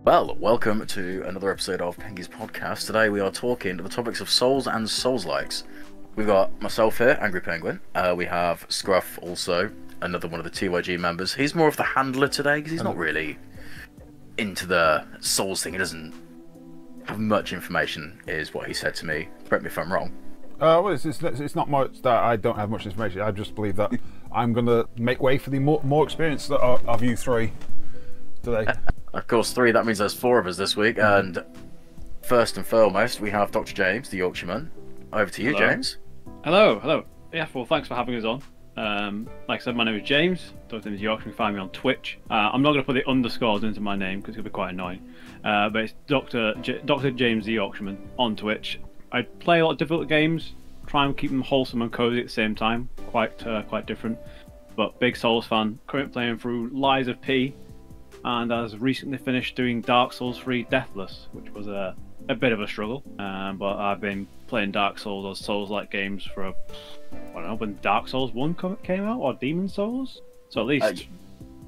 Well, welcome to another episode of Pengy's podcast. Today we are talking the topics of Souls and Souls-likes. We've got myself here, Angry Penguin. We have Scruff, also another one of the TYG members. He's more of the handler today because he's not really into the Souls thing. He doesn't have much information, is what he said to me. Correct me if I'm wrong. Well, it's not much that I don't have much information. I just believe that I'm going to make way for the more experience of you three today. Of course, three, that means there's four of us this week. And first and foremost, we have Dr. James, the Yorkshireman. Over to you, Hello. James. Hello. Yeah, well, thanks for having us on. Like I said, my name is James. Dr. James York. You can find me on Twitch. I'm not going to put the underscores into my name because it's going to be quite annoying. But it's Dr. James the Yorkshireman on Twitch. I play a lot of difficult games, try and keep them wholesome and cozy at the same time. Quite different. But big Souls fan. Currently playing through Lies of P. And has recently finished doing Dark Souls 3 Deathless, which was a bit of a struggle. But I've been playing Dark Souls or Souls-like games for, I don't know, when Dark Souls 1 came out, or Demon Souls? So at least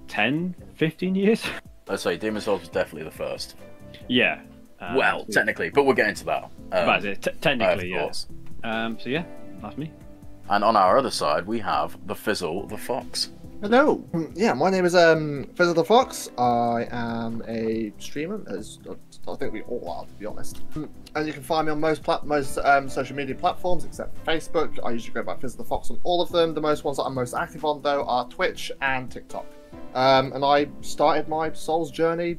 10, 15 years? I'd say Demon Souls was definitely the first. Yeah. Well, technically, but we'll get into that. Technically, of course. So yeah, that's me. And on our other side, we have the Fizzle the Fox. Hello. Yeah, my name is Fizzle the Fox. I am a streamer, as I think we all are, to be honest. And you can find me on most social media platforms except for Facebook. I usually go by Fizzle the Fox on all of them. The most ones that I'm most active on, though, are Twitch and TikTok. And I started my Souls journey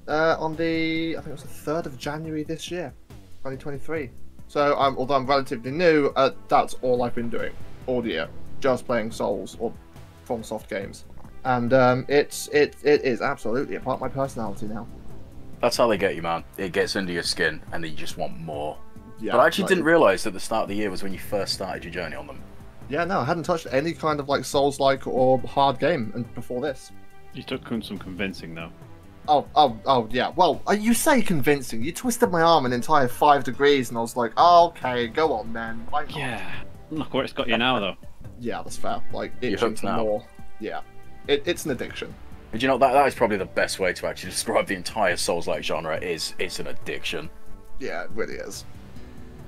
on I think it was the 3rd of January this year, 2023. So although I'm relatively new, that's all I've been doing all year, just playing Souls or FromSoft games, and it is absolutely a part of my personality now. That's how they get you, man. It gets under your skin, and then you just want more. Yeah, but I actually didn't realise that the start of the year was when you first started your journey on them. Yeah, no, I hadn't touched any kind of like Souls-like or hard game before this. You took some convincing, though. Oh, yeah. Well, you say convincing. You twisted my arm an entire 5 degrees, and I was like, oh, okay, go on, then. Why not? Yeah. Look where it's got you now, though. Yeah, that's fair. Like, itching hooked for now. more. Yeah. It's an addiction. But you know, that is probably the best way to actually describe the entire Souls-like genre. It's an addiction. Yeah, it really is.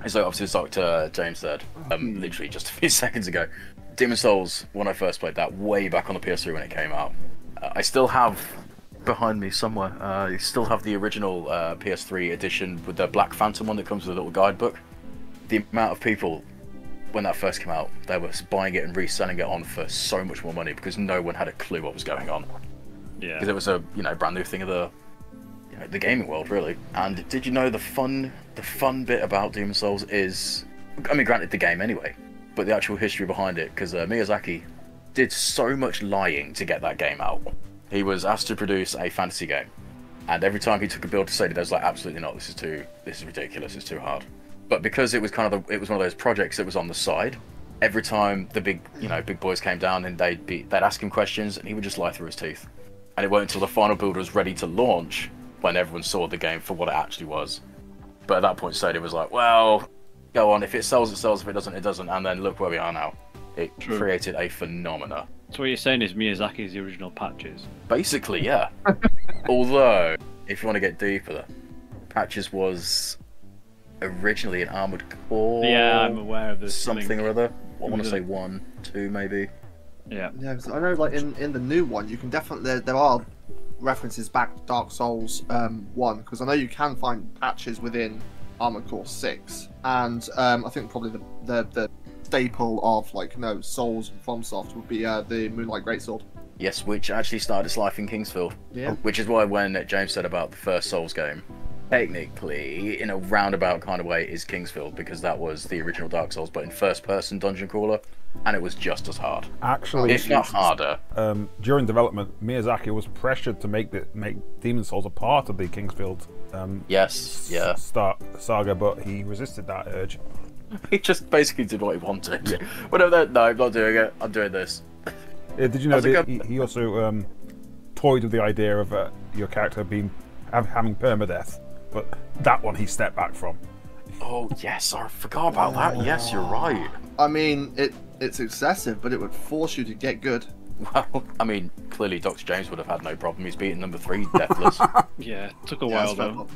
So obviously, as Dr. James said, literally just a few seconds ago, Demon Souls, when I first played that way back on the PS3 when it came out, I still have behind me somewhere, you still have the original PS3 edition with the Black Phantom one that comes with a little guidebook. The amount of people, when that first came out, they were buying it and reselling it on for so much more money because no one had a clue what was going on. Yeah. Because it was a brand new thing of the gaming world, really. And did you know the fun bit about Demon Souls is, I mean, granted the game anyway, but the actual history behind it, because Miyazaki did so much lying to get that game out. He was asked to produce a fantasy game, and every time he took a build to say, there was like, absolutely not, this is ridiculous, it's too hard. But because it was one of those projects that was on the side, every time the big boys came down, and they'd ask him questions, and he would just lie through his teeth. And it weren't until the final build was ready to launch when everyone saw the game for what it actually was. But at that point, Sony was like, well, go on, if it sells, it sells, if it doesn't, it doesn't. And then look where we are now. It created a phenomena. So what you're saying is Miyazaki's the original Patches? Basically, yeah. Although, if you want to get deeper, Patches was originally an Armored Core. Yeah, I'm aware of this. Something or other. I want to say 1, 2, maybe. Yeah. Yeah, because I know, like in the new one, you can definitely there are references back to Dark Souls 1, because I know you can find patches within Armored Core 6, and I think probably the staple of Souls and FromSoft would be the Moonlight Greatsword. Yes, which actually started its life in Kingsfield. Yeah. Which is why when James said about the first Souls game, technically, in a roundabout kind of way, is Kingsfield, because that was the original Dark Souls, but in first-person dungeon crawler, and it was just as hard. Actually, if not harder. During development, Miyazaki was pressured to make Demon Souls a part of the Kingsfield saga, but he resisted that urge. He just basically did what he wanted. Yeah. Whatever. No, I'm not doing it. I'm doing this. Did you know that he also toyed with the idea of your character having permadeath, but that one he stepped back from. Oh yes, I forgot about that. Yes, you're right. I mean, it's excessive, but it would force you to get good. Well, I mean, clearly Dr. James would have had no problem. He's beaten number 3, Deathless. Yeah, took a while though.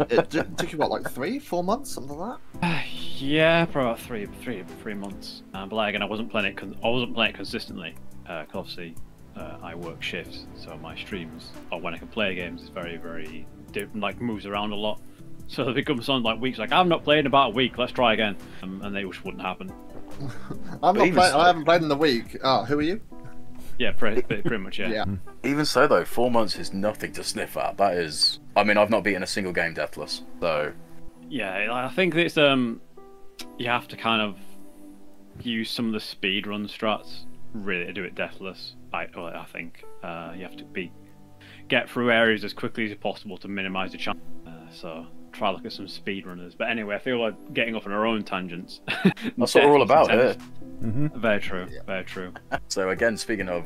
It took you what, like 3-4 months, something like that? Yeah, probably about three months. But like again, I wasn't playing it consistently. Cause obviously, I work shifts, so my streams, or when I can play games, is very, very different. Like moves around a lot. So it becomes on like weeks. Like I've not played in about a week. Let's try again, and they just wouldn't happen. I haven't played in the week. Who are you? Yeah, pretty much. Yeah. Even so, though, 4 months is nothing to sniff at. That is, I mean, I've not beaten a single game Deathless, so. Yeah, I think it's you have to kind of use some of the speedrun strats really to do it Deathless. I think you have to get through areas as quickly as possible to minimise the chance. So try look at some speedrunners. But anyway, I feel like getting off on our own tangents. That's what we're all about here. Very true. Very true. So again, speaking of,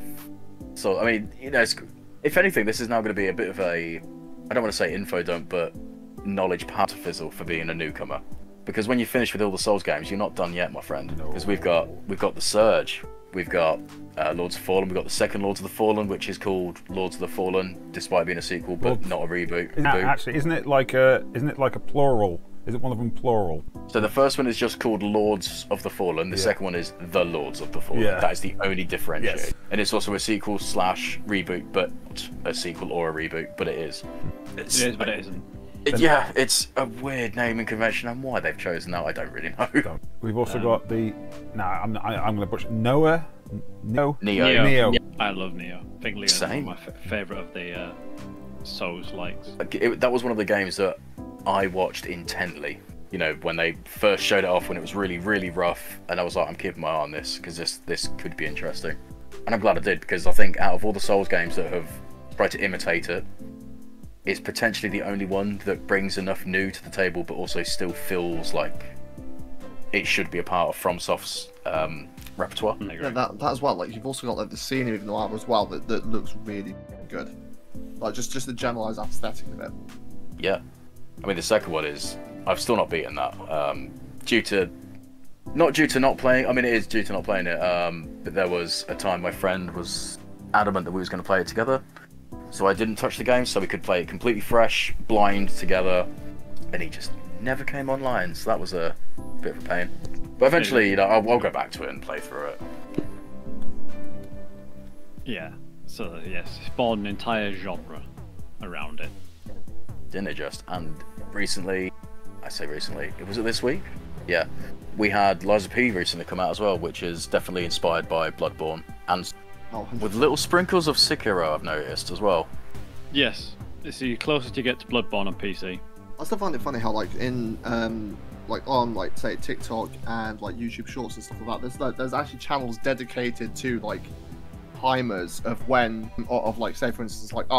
so I mean, you know, if anything, this is now going to be a bit of a, I don't want to say info dump, but knowledge powder fizzle for being a newcomer. Because when you finish with all the Souls games, you're not done yet, my friend. Because we've got the Surge, we've got Lords of the Fallen, we've got the second Lords of the Fallen, which is called Lords of the Fallen, despite being a sequel, but not a reboot. Actually, isn't it like a plural? Is it one of them plural? So the first one is just called Lords of the Fallen. The second one is The Lords of the Fallen. Yeah. That is the only differentiator. Yes. And it's also a sequel / reboot, but a sequel or a reboot, but it is. It is, but it isn't. Yeah, it's a weird naming convention, and why they've chosen that, I don't really know. We've also got the. I'm going to butcher Neo. Neo. Yeah, I love Neo. I think Leo's one Same. of my favourite of the Souls likes. That was one of the games that I watched intently. You know, when they first showed it off, when it was really, really rough, and I was like, I'm keeping my eye on this because this could be interesting. And I'm glad I did, because I think out of all the Souls games that have tried to imitate it, it's potentially the only one that brings enough new to the table, but also still feels like it should be a part of FromSoft's repertoire. Yeah, that as well. Like you've also got like the scenery of the art as well that looks really good. Like just the generalized aesthetic of it. Yeah, I mean the second one is I've still not beaten that not due to not playing. I mean it is due to not playing it. But there was a time my friend was adamant that we was going to play it together. So I didn't touch the game, so we could play it completely fresh, blind, together, and he just never came online, so that was a bit of a pain. But eventually, you know, I'll go back to it and play through it. Yeah, so yes, spawned an entire genre around it. Didn't it just? And recently, I say recently, was it this week? Yeah, we had Lies of P recently come out as well, which is definitely inspired by Bloodborne, and with little sprinkles of Sekiro, I've noticed as well. Yes, it's the closest you get to Bloodborne on PC. I still find it funny how like in like on like say TikTok and like YouTube Shorts and stuff like that, there's actually channels dedicated to like timers of when of like say for instance like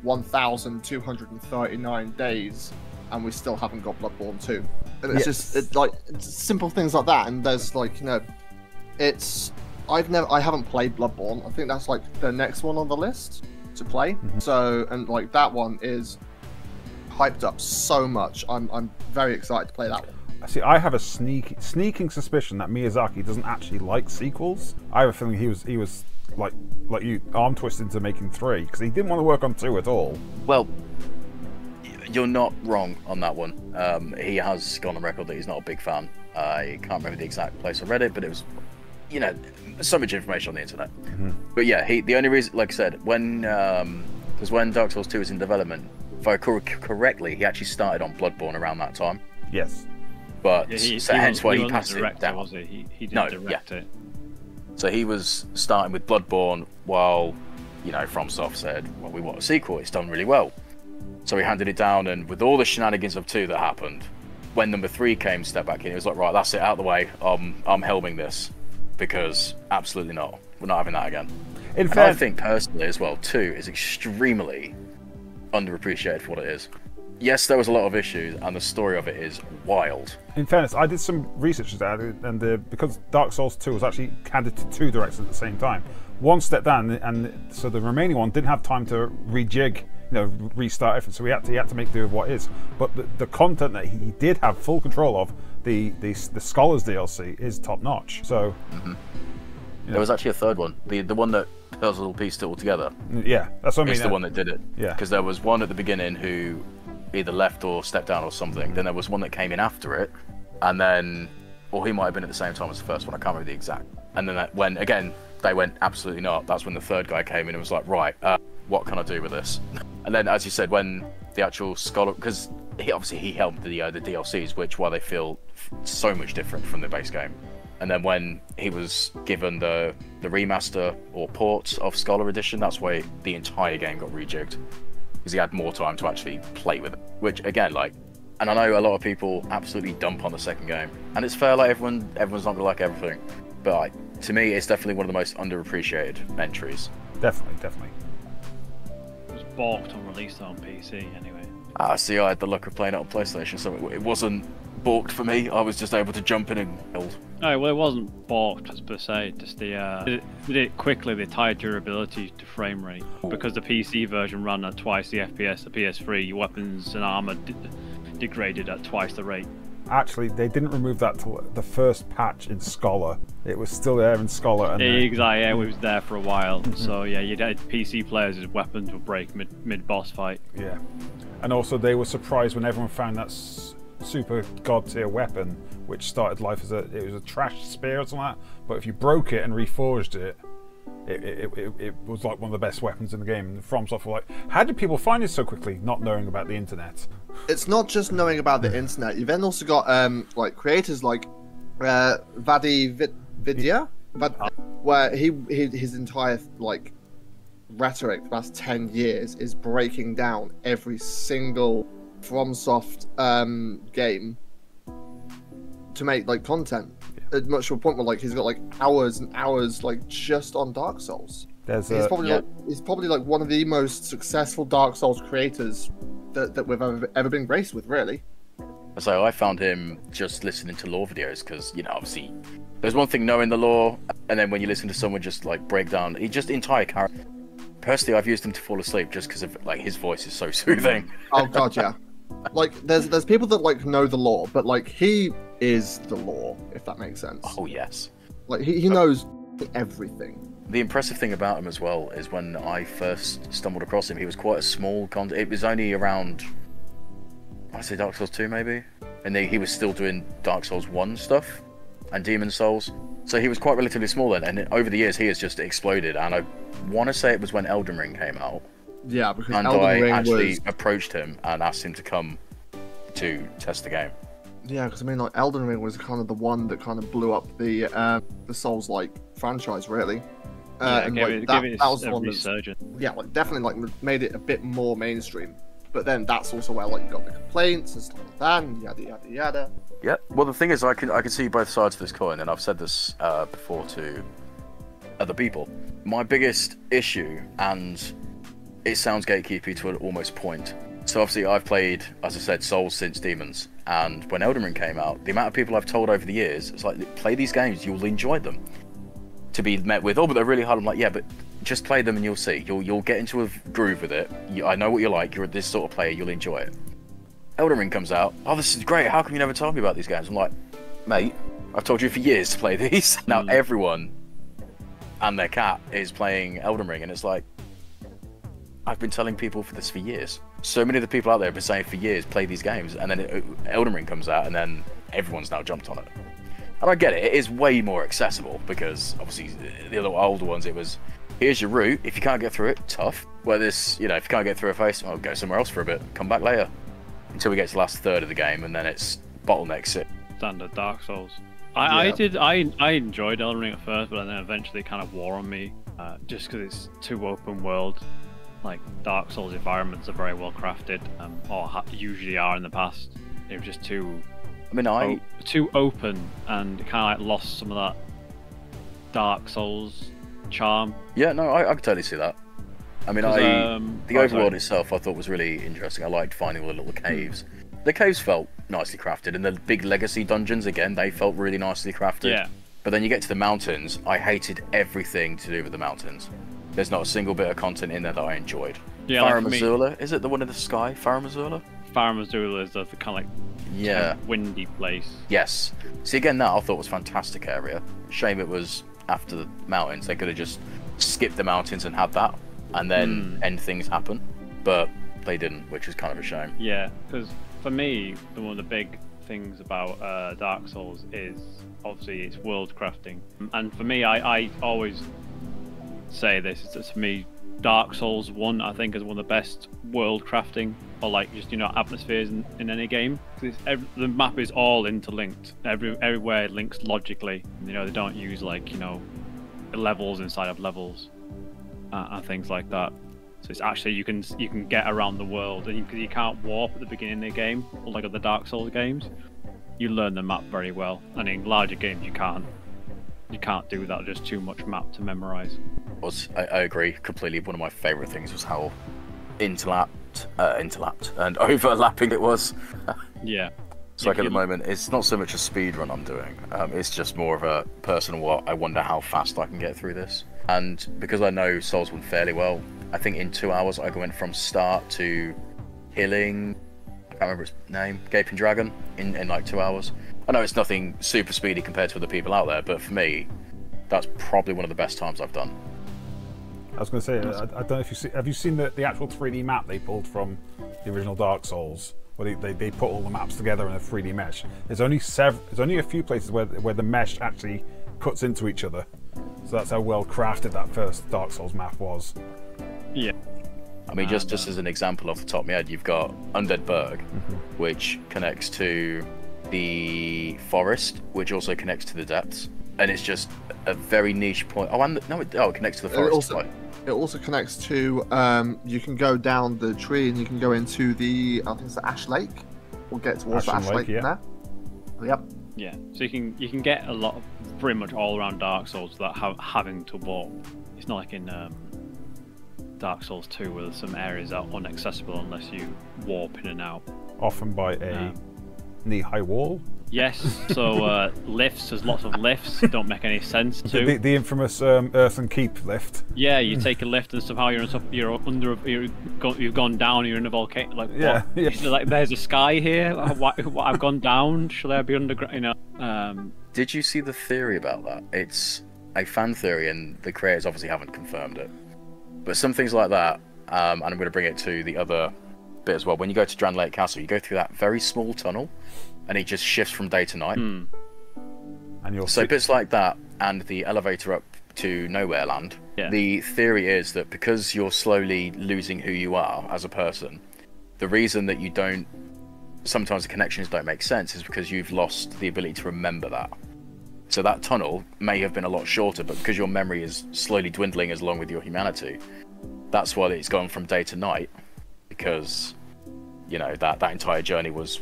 1,239 days and we still haven't got Bloodborne 2. And it's just it's simple things like that, and there's like, you know, it's I haven't played Bloodborne. I think that's like the next one on the list to play. So, and like that one is hyped up so much. I'm very excited to play that one. See, I have a sneaking suspicion that Miyazaki doesn't actually like sequels. I have a feeling he was like you, arm twisted into making 3 because he didn't want to work on 2 at all. Well, you're not wrong on that one. He has gone on record that he's not a big fan. I can't remember the exact place I read it, but it was, you know, so much information on the internet. But yeah, the only reason, like I said, when because when Dark Souls 2 was in development, if I recall correctly, he actually started on Bloodborne around that time. Yes. But so hence why he passed it down. Was he? He didn't direct it. So he was starting with Bloodborne while, you know, FromSoft said, well, we want a sequel, it's done really well. So he handed it down, and with all the shenanigans of 2 that happened, when number 3 came, step back in, he was like, right, that's it, out of the way, I'm helming this. Because absolutely not. We're not having that again. In fact, I think personally as well, 2 is extremely underappreciated for what it is. Yes, there was a lot of issues, and the story of it is wild. In fairness, I did some research into that, and because Dark Souls 2 was actually handed to 2 directors at the same time, one stepped down, and so the remaining one didn't have time to rejig, you know, restart everything. So he had to make do with what is. But the content that he did have full control of, the Scholars DLC, is top notch. So there was actually a third one. The one that puzzle pieced it all together. Yeah, that's what I mean. It's the one that did it. Yeah. Because there was one at the beginning who either left or stepped down or something. Then there was one that came in after it, and then, or he might have been at the same time as the first one. I can't remember the exact. And then when again they went absolutely not. That's when the third guy came in and was like, right, what can I do with this? And then, as you said, when the actual scholar, because he helped the DLCs, which why they feel so much different from the base game. And then when he was given the remaster or port of Scholar Edition, that's why the entire game got rejigged, because he had more time to actually play with it. Which again, like, and I know a lot of people absolutely dump on the second game, and it's fair. Like everyone's not gonna like everything, but like, to me, it's definitely one of the most underappreciated entries. Definitely. It was balked on release on PC anyway. See, I had the luck of playing it on PlayStation, so it wasn't balked for me. I was just able to jump in and build. No, well, it wasn't balked per se. Just they did it quickly. They tied durability to frame rate, because the PC version ran at twice the FPS. The PS3 your weapons and armor degraded at twice the rate. Actually, they didn't remove that till the first patch in Scholar. It was still there in Scholar. And exactly, yeah, it was there for a while. So yeah, you had PC players' weapons would break mid boss fight. Yeah, and also they were surprised when everyone found that super god tier weapon, which started life as it was a trash spear or something like that. But if you broke it and reforged it, it was like one of the best weapons in the game. And FromSoft were like, how did people find it so quickly, not knowing about the internet? It's not just knowing about the internet. You've then also got like creators like Vidya, where his entire like rhetoric the past 10 years is breaking down every single FromSoft game to make like content. Much to a point where like he's got like hours and hours like just on Dark Souls. He's probably like one of the most successful Dark Souls creators that we've ever been graced with, really. So I found him just listening to lore videos, because obviously there's one thing knowing the lore, and then when you listen to someone just like break down entire character. Personally, I've used him to fall asleep just because of like his voice is so soothing. Oh god, yeah. Like there's people that like know the lore, but like he is the lore, if that makes sense. Oh yes. Like he knows everything. The impressive thing about him as well is when I first stumbled across him, he was quite a small it was only around, I'd say Dark Souls 2 maybe, and he was still doing Dark Souls 1 stuff and Demon Souls, so he was quite relatively small then, and over the years he has just exploded. And I want to say it was when Elden Ring came out. Yeah, because and Elden Ring actually approached him and asked him to come to test the game. Yeah, because I mean, like Elden Ring was kind of the one that kind of blew up the Souls-like franchise, really. And like that was the one that, yeah, like definitely like made it a bit more mainstream. But then that's also where like you got the complaints and stuff like that, and yada yada yada. Yeah. Well, the thing is, I can see both sides of this coin, and I've said this before to other people. My biggest issue, and it sounds gatekeepy to an almost point. So obviously I've played, as I said, Souls since Demons, and when Elden Ring came out, the amount of people I've told over the years, it's like, play these games, you'll enjoy them. To be met with, oh, but they're really hard. I'm like, yeah, but just play them and you'll see. You'll get into a groove with it. I know what you're like. You're this sort of player. You'll enjoy it. Elden Ring comes out. Oh, this is great. How come you never told me about these games? I'm like, mate, I've told you for years to play these. Now everyone and their cat is playing Elden Ring, and it's like, I've been telling people for this for years. So many of the people out there have been saying for years, play these games, and then Elden Ring comes out, and then everyone's now jumped on it. And I get it, it is way more accessible, because obviously the other older ones, it was, here's your route, if you can't get through it, tough. Where this, if you can't get through a face, well, go somewhere else for a bit, come back later. Until we get to the last third of the game, and then it's bottlenecks it. Standard Dark Souls. I enjoyed Elden Ring at first, but then eventually it kind of wore on me, just because it's too open world. Like, Dark Souls environments are very well crafted, or usually are in the past. It was just too too open, and it kind of like lost some of that Dark Souls charm. Yeah, no, I can totally see that. I mean, the overworld itself I thought was really interesting. I liked finding all the little caves. The caves felt nicely crafted, and the big legacy dungeons, again, they felt really nicely crafted. Yeah. But then you get to the mountains, I hated everything to do with the mountains. There's not a single bit of content in there that I enjoyed. Yeah, Farum Azula, is it the one in the sky? Farum Azula? Farum Azula is the kind of like windy place. Yes. See, again, that I thought was a fantastic area. Shame it was after the mountains. They could have just skip the mountains and have that, and then end things happen. But they didn't, which is kind of a shame. Yeah, because for me, one of the big things about Dark Souls is obviously it's world crafting, and for me, I always say this: it's for me, Dark Souls 1, I think, is one of the best world crafting, or like just atmospheres in any game. Because the map is all interlinked. Everywhere it links logically. They don't use like levels inside of levels and things like that. So it's actually you can get around the world, and because you can't warp at the beginning of the game, like other Dark Souls games, you learn the map very well. And in larger games, you can't do that. Just too much map to memorize. I agree completely. One of my favourite things was how interlapped and overlapping it was. Yeah. So like at the moment, it's not so much a speed run I'm doing. It's just more of a personal. I wonder how fast I can get through this. And because I know Souls 1 fairly well, I think in 2 hours I went from start to healing. I can't remember its name. Gaping Dragon in like 2 hours. I know it's nothing super speedy compared to other people out there, but for me, that's probably one of the best times I've done. I was going to say, I don't know if have you seen the actual 3D map they pulled from the original Dark Souls, where they put all the maps together in a 3D mesh. There's only a few places where the mesh actually cuts into each other. So that's how well crafted that first Dark Souls map was. Yeah. I mean, just as an example off the top of my head, you've got Undead Burg, which connects to the forest, which also connects to the depths, and it's just a very niche point. Oh, and it connects to the forest. It also connects to. You can go down the tree and you can go into I think it's the Ash Lake. We'll get towards the Ash Lake there. Yep. Yeah, so you can get a lot of pretty much all around Dark Souls without having to walk. It's not like in Dark Souls 2 where some areas are inaccessible unless you warp in and out. Often by a knee-high wall. Yes, so lifts, there's lots of lifts, don't make any sense too. The infamous Earthen Keep lift. Yeah, you take a lift and somehow you've gone down, you're in a volcano. Like, yeah, what? yeah. Like, there's a sky here. I've gone down. Should I be underground? Did you see the theory about that? It's a fan theory, and the creators obviously haven't confirmed it. But some things like that, and I'm going to bring it to the other bit as well. When you go to Drand Lake Castle, you go through that very small tunnel, and it just shifts from day to night. And so bits like that, and the elevator up to Nowhere Land. Yeah. The theory is that because you're slowly losing who you are as a person, the reason that you don't, sometimes the connections don't make sense, is because you've lost the ability to remember that. So that tunnel may have been a lot shorter, but because your memory is slowly dwindling as along with your humanity, that's why it's gone from day to night. Because, that entire journey was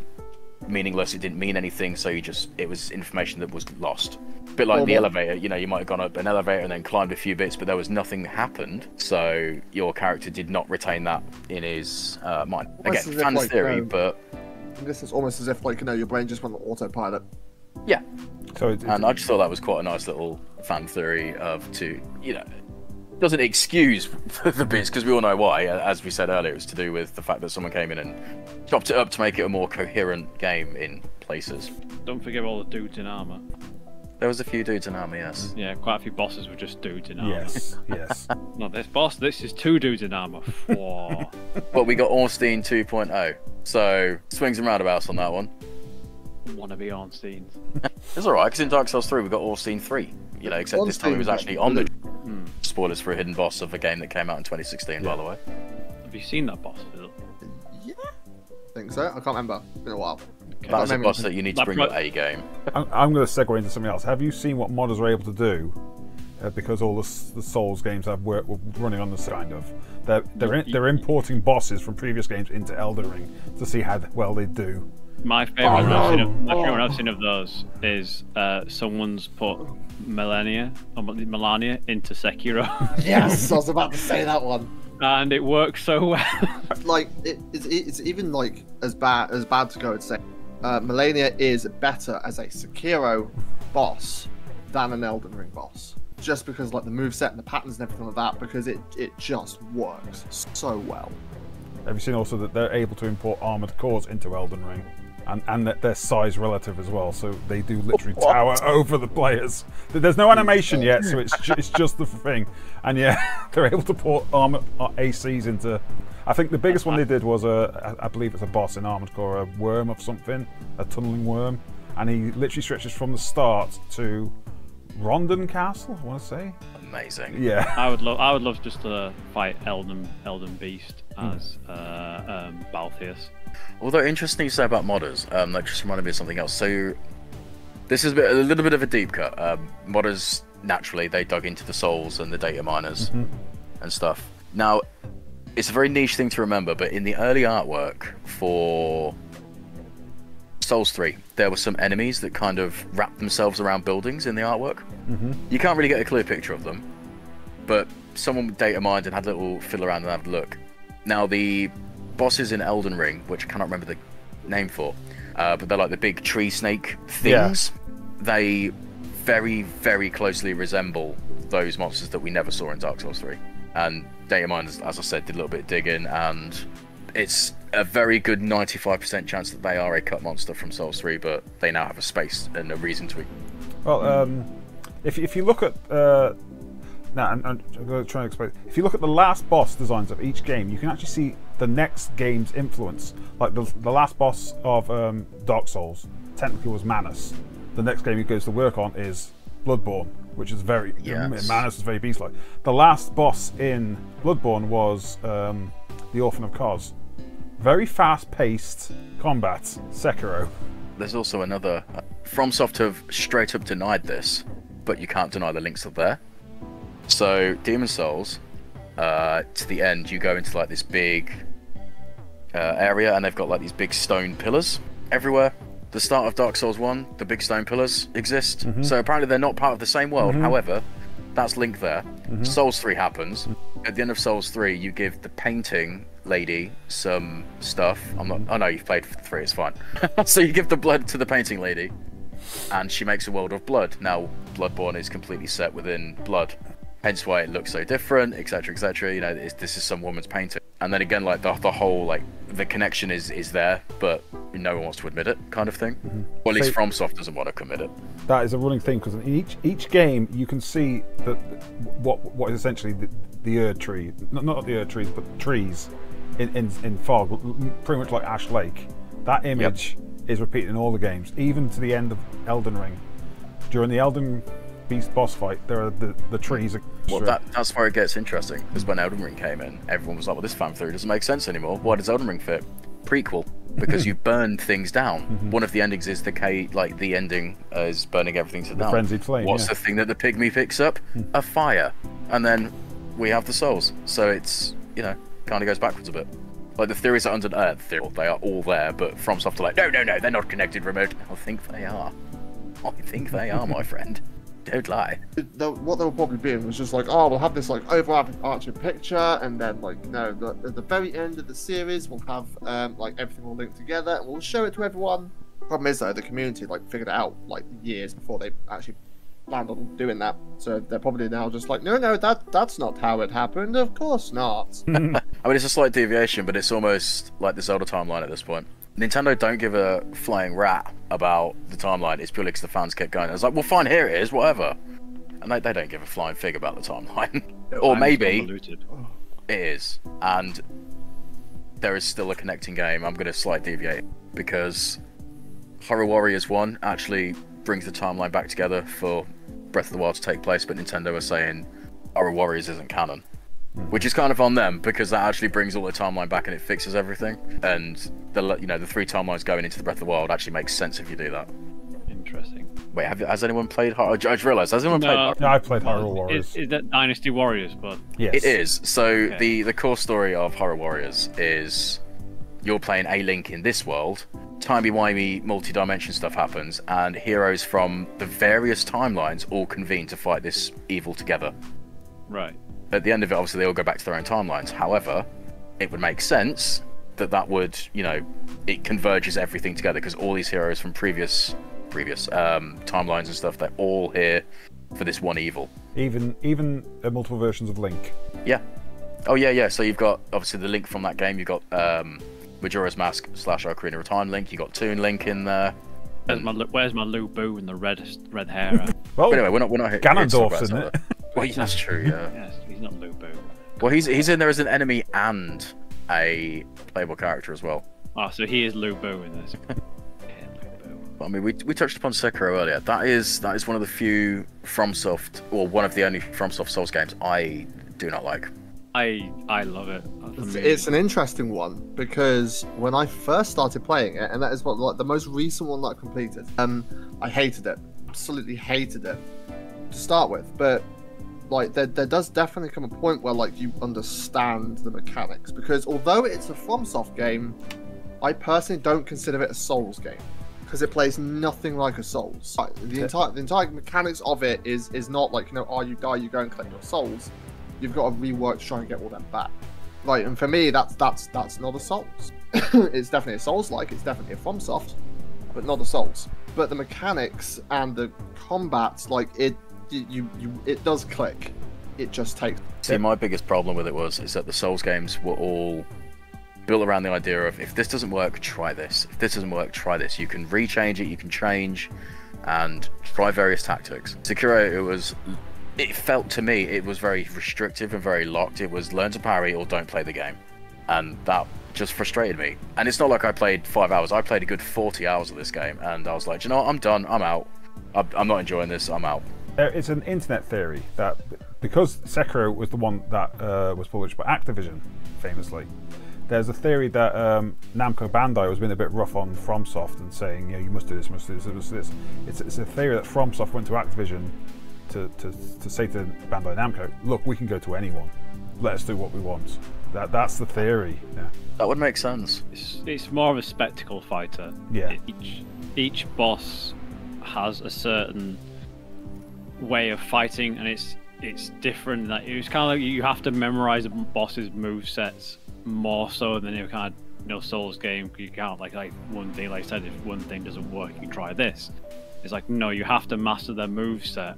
meaningless. It didn't mean anything, so it was information that was lost. A bit like the elevator, you might have gone up an elevator and then climbed a few bits, but there was nothing happened, so your character did not retain that in his mind. Again, fans theory, but this is almost as if your brain just went on autopilot. Yeah. So and I just thought that was quite a nice little fan theory doesn't excuse the bits, because we all know why. As we said earlier, it's to do with the fact that someone came in and chopped it up to make it a more coherent game in places. Don't forget all the dudes in armor. There was a few dudes in armor, yes. Yeah, quite a few bosses were just dudes in armor. Yes. Not this boss. This is 2 dudes in armor. Whoa. But we got Ornstein 2.0, so swings and roundabouts on that one. Wannabe Ornstein. It's alright, because in Dark Souls 3 we got Ornstein 3, except this time he was actually on the... Spoilers for a hidden boss of a game that came out in 2016, by the way. Have you seen that boss, Phil? Yeah. I think so. I can't remember. It's been a while. Okay. That was a boss that you need to bring to a game. I'm going to segue into something else. Have you seen what modders are able to do? Because all the Souls games I've worked were running on this kind of. They're importing bosses from previous games into Elden Ring to see how well they do. My favorite one I've seen of those is someone's put Melania into Sekiro. Yes, I was about to say that one. And it works so well. It's even as bad to go and say. Melania is better as a Sekiro boss than an Elden Ring boss. Just because the moveset and the patterns and everything like that, because it just works so well. Have you seen also that they're able to import Armored Cores into Elden Ring? and that their size relative as well. So they do literally tower over the players. There's no animation yet, so it's just the thing. And yeah, they're able to put ACs into. I think the biggest one they did was I believe it's a boss in Armored Core, a worm of something, a tunneling worm, and he literally stretches from the start to Rondon Castle, I want to say. Amazing. Yeah. I would love just to fight Elden Beast as Balthius. Although interesting you say about modders, that just reminded me of something else. So this is a little bit of a deep cut. Modders naturally they dug into the souls and the data miners and stuff. Now it's a very niche thing to remember, but in the early artwork for Souls 3, there were some enemies that kind of wrapped themselves around buildings in the artwork. You can't really get a clear picture of them, but someone data mined and had a little fiddle around and had a look. Now the bosses in Elden Ring, which I cannot remember the name for, but they're like the big tree snake things. They very, very closely resemble those monsters that we never saw in Dark Souls 3. And data miners, as I said, did a little bit of digging, and it's a very good 95% chance that they are a cut monster from Souls 3, but they now have a space and a reason to. Well, if you look at now, I'm going to try and explain. If you look at the last boss designs of each game, you can actually see the next game's influence. Like the last boss of Dark Souls technically was Manus. The next game he goes to work on is Bloodborne, which is very Manus is very beast-like. The last boss in Bloodborne was the Orphan of Kos. Very fast-paced combat, Sekiro. There's also another. FromSoft have straight up denied this, but you can't deny the links are there. So Demon's Souls, to the end, you go into like this big area, and they've got like these big stone pillars everywhere. The start of Dark Souls 1, the big stone pillars exist. So apparently they're not part of the same world. However, that's linked there. Souls 3 happens. At the end of Souls 3, you give the painting lady some stuff. I know you've played 3, it's fine. So you give the blood to the painting lady, and she makes a world of blood. Now, Bloodborne is completely set within blood. Hence why it looks so different, etc., etc. You know, this is some woman's painting. And then again, like the whole, like, the connection is there, but no one wants to admit it, kind of thing. Or at least FromSoft doesn't want to commit it. That is a running thing, because in each game you can see that what is essentially the Erd tree, not the Erd trees, but trees in fog, pretty much like Ash Lake. That image is repeated in all the games, even to the end of Elden Ring. During the Elden Beast boss fight, there are the trees. Well, that's where it gets interesting, because when Elden Ring came in, everyone was like, well, this fan theory doesn't make sense anymore. Why does Elden Ring fit? Prequel, because you burned things down. One of the endings is the ending is burning everything to the ground. Frenzied flame. What's the thing that the pygmy picks up? A fire. And then we have the souls. So it's, kind of goes backwards a bit. Like the theories are under they are all there, but FromSoft are like, no, they're not connected remotely. I think they are. My friend. Don't lie. What they were probably doing was just like, oh, we'll have this like overarching picture, and then like, at the very end of the series, we'll have like everything will link together, and we'll show it to everyone. Problem is though, the community like figured it out like years before they actually planned on doing that. So they're probably now just like, no, that's not how it happened. Of course not. I mean, it's a slight deviation, but it's almost like the Zelda timeline at this point. Nintendo don't give a flying rat about the timeline. It's purely because the fans kept going. It's like, well, fine, here it is, whatever. And they don't give a flying fig about the timeline. Or maybe it is. And there is still a connecting game. I'm going to slight deviate because Horror Warriors 1 actually brings the timeline back together for Breath of the Wild to take place, but Nintendo are saying Horror Warriors isn't canon. Which is kind of on them, because that actually brings all the timeline back and it fixes everything. And the 3 timelines going into the Breath of the Wild actually makes sense if you do that. Interesting. Wait, has anyone played Horror? I just realised, has anyone played Horror? No, I played Horror Warriors. Is that Dynasty Warriors? But yes, it is. So the core story of Horror Warriors is you're playing a Link in this world. Timey-wimey multi-dimension stuff happens, and heroes from the various timelines all convene to fight this evil together. Right. At the end of it, obviously, they all go back to their own timelines. However, it would make sense that would, it converges everything together, because all these heroes from previous timelines and stuff, they're all here for this one evil. Even multiple versions of Link. Yeah. Oh, yeah. So you've got, obviously, the Link from that game. You've got Majora's Mask / Ocarina of Time Link. You got Toon Link in there. Where's my Lu Bu and the red hair? Well, But anyway, we're not here. Ganondorf's, isn't it? Well, that's true. Yeah. Yes, he's not Lu Bu. Well, he's in there as an enemy and a playable character as well. Oh, so he is Lu Bu in this. I mean, we touched upon Sekiro earlier. That is one of the few FromSoft, or one of the only FromSoft Souls games I do not like. I love it. It's an interesting one because when I first started playing it, and that is what the most recent one that I completed, I hated it, absolutely hated it to start with. But like there does definitely come a point where like you understand the mechanics, because although it's a FromSoft game, I personally don't consider it a Souls game because it plays nothing like a Souls. The entire mechanics of it is not like, you know, oh, you die, you go and collect your souls. You've got to rework to try and get all them back. Right, and for me, that's not a Souls. It's definitely a Souls-like, it's definitely a FromSoft, but not a Souls. But the mechanics and the combat, like it does click. It just takes. See, my biggest problem with it is that the Souls games were all built around the idea of, if this doesn't work, try this. If this doesn't work, try this. You can rechange it, you can change, and try various tactics. Sekiro, it felt to me, it was very restrictive and very locked. It was learn to parry or don't play the game. And that just frustrated me. And it's not like I played 5 hours. I played a good 40 hours of this game. And I was like, you know what? I'm done. I'm out. I'm not enjoying this. I'm out. It's an internet theory that because Sekiro was the one that was published by Activision, famously, there's a theory that Namco Bandai was being a bit rough on FromSoft and saying, you must do this, must do this, must do this. It's a theory that FromSoft went to Activision to say to Bandai Namco, look, we can go to anyone. Let us do what we want. That's the theory. Yeah. That would make sense. It's more of a spectacle fighter. Yeah. Each boss has a certain way of fighting, and it's different. That it's kind of like you have to memorize a boss's move sets more so than kind of Souls game. You can't like one thing, like I said, if one thing doesn't work, you try this. It's like, no, you have to master their move set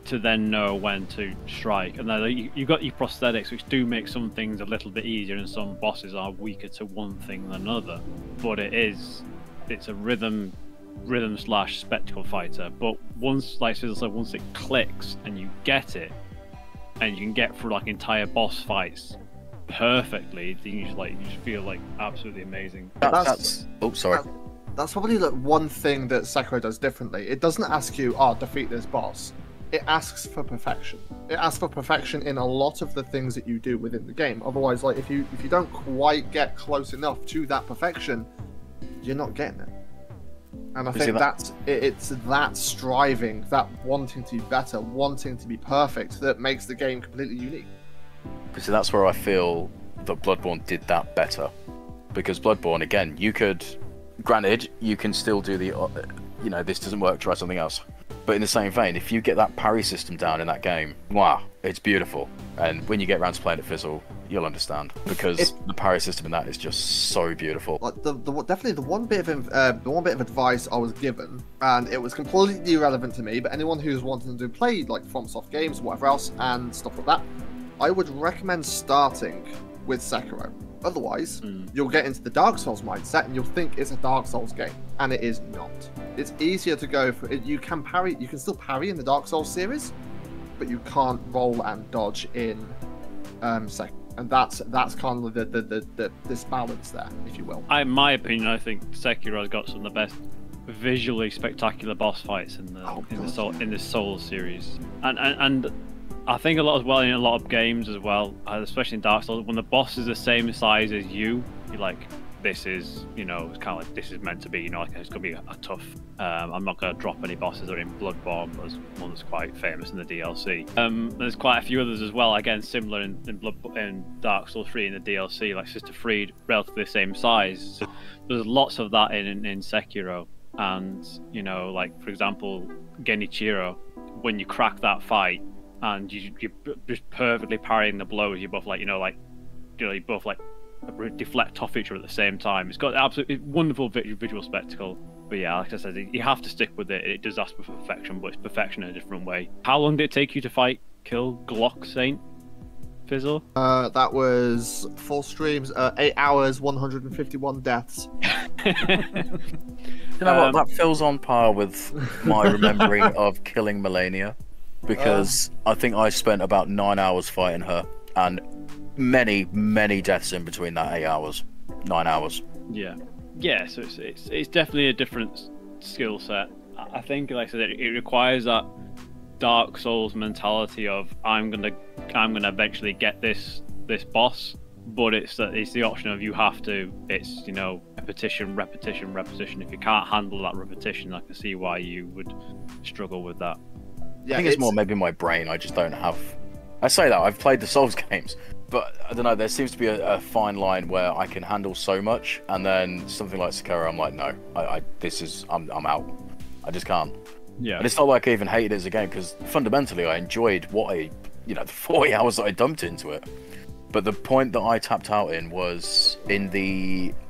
to then know when to strike. And then you've got your prosthetics, which do make some things a little bit easier, and some bosses are weaker to one thing than another. But it's a rhythm / spectacle fighter. But once once it clicks and you get it, and you can get through like entire boss fights perfectly, then you just feel like absolutely amazing. Oh, sorry. That's probably like one thing that Sekiro does differently. It doesn't ask you, defeat this boss. It asks for perfection. It asks for perfection in a lot of the things that you do within the game. Otherwise, like if you don't quite get close enough to that perfection, you're not getting it. And I think it's that striving, that wanting to be better, wanting to be perfect, that makes the game completely unique. So that's where I feel that Bloodborne did that better. Because Bloodborne, again, granted, you can still do this doesn't work, try something else. But in the same vein, if you get that parry system down in that game, wow, it's beautiful. And when you get around to playing it Fizzle, you'll understand, because the parry system in that is just so beautiful. Like definitely the one bit of advice I was given, and it was completely irrelevant to me, but anyone who's wanting to play like FromSoft games, whatever else, and stuff like that, I would recommend starting with Sekiro. Otherwise, you'll get into the Dark Souls mindset and you'll think it's a Dark Souls game, and it is not. It's easier to go for it. You can still parry in the Dark Souls series, but you can't roll and dodge in Sekiro, and that's kind of the this balance there, if you will. In my opinion, I think Sekiro's got some of the best visually spectacular boss fights in the Souls series, and I think in a lot of games as well, especially in Dark Souls, when the boss is the same size as you're like, this is, it's kind of like, this is meant to be, like it's gonna be a tough. I'm not gonna drop any bosses that are in Bloodborne, but there's one that's quite famous in the DLC. There's quite a few others as well, again similar in Dark Souls 3 in the DLC, like Sister Fried, relatively the same size. So there's lots of that in Sekiro, and like for example, Genichiro, when you crack that fight, and you're just perfectly parrying the blows. You both you both deflect off each other at the same time. It's got absolutely wonderful visual spectacle. But yeah, like I said, you have to stick with it. It does ask for perfection, but it's perfection in a different way. How long did it take you to kill Glock Saint? Fizzle? That was 4 streams, 8 hours, 151 deaths. You know what? That fills on par with my remembering of killing Melania, because I think I spent about 9 hours fighting her, and many deaths in between that 8 hours, 9 hours. Yeah, so it's definitely a different skill set. I think, like I said, it requires that Dark Souls mentality of I'm gonna eventually get this boss, but it's the option of you have to. It's, you know, repetition. If you can't handle that repetition, I can see why you would struggle with that. Yeah, I think it's more maybe my brain. I just don't have. I say that I've played the Souls games, but I don't know. There seems to be a fine line where I can handle so much, and then something like Sekiro, I'm like, no, I'm out. I just can't. Yeah. And it's not like I even hated it as a game, because fundamentally I enjoyed the 40 hours that I dumped into it. But the point that I tapped out in was in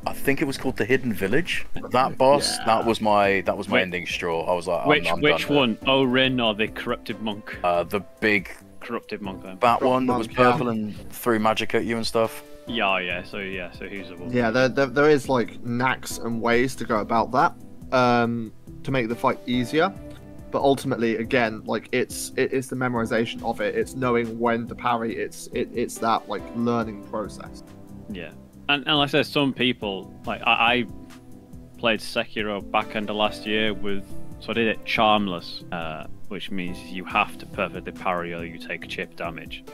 I think it was called the Hidden Village. That boss, that was my ending straw. I was like, which one? Orin or the corrupted monk? The big corrupted monk. Then. That one that was purple and threw magic at you and stuff. Yeah. So who's the one? Yeah, there is like knacks and ways to go about that, to make the fight easier. But ultimately, again, like it is the memorization of it. It's knowing when to parry. It's that like learning process. Yeah, and like I said, some people like I played Sekiro back end of last year so I did it charmless, which means you have to perfectly parry or you take chip damage.